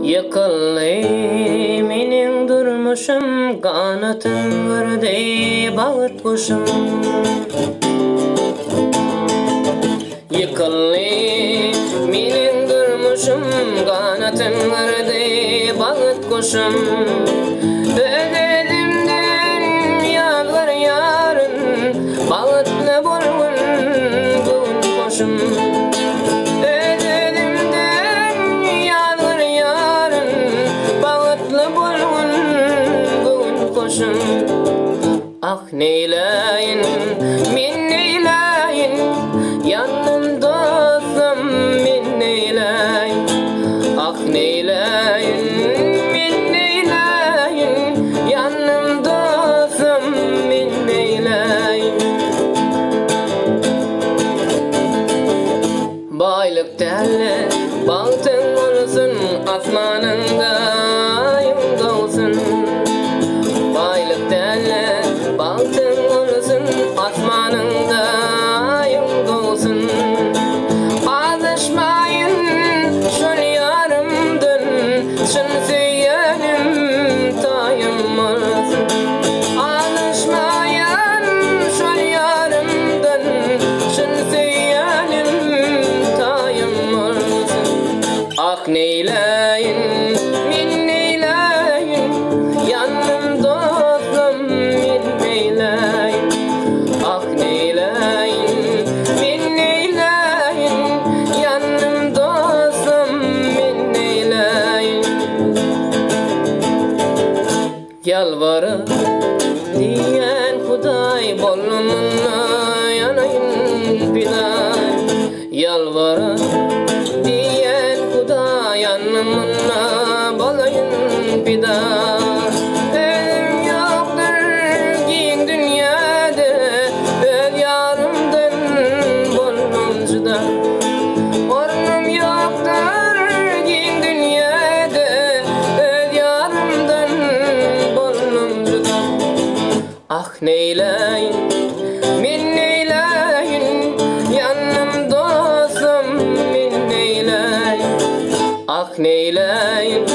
Yıkıldı menin durmuşum, kanatım vurdu bağırt kuşum. Yıkıldı menin durmuşum, kanatım vurdu bağırt kuşum. Ödelimden yağlar yarın, bağıtlı bolgun bugün koşum. Ah neyleyin, min neyleyin, yanım dostum min neyleyin. Ah neyleyin, min neyleyin, yanım dostum min neyleyin. Baylık derle, baltın olsun, asmanında yılda olsun. Baylık derle, baltın olsun, asmanında yılda olsun. Alışmayın şol yarımdın, şun söylenim tayım olsun. Alışmayın şol yarımdın, şun söylenim tayım olsun. Ah neyleyin, min neyleyin, yanım dostum min neyleyin. Ah neyleyin, min neyleyin, yanım dostum min neyleyin. Yalvarır diyen Huday, bolumuna yanayın piday. Yalvarır diyen Huday, yanımına balayın piday. Elim yoktur giyin dünyada, öl yarımdan bolmamcıda. Ornum yoktur giyin dünyada, öl yarımdan bolmamcıda. Ah neyleyin, min neyleyin, yanım dostum min neyleyin. Ah neyleyin,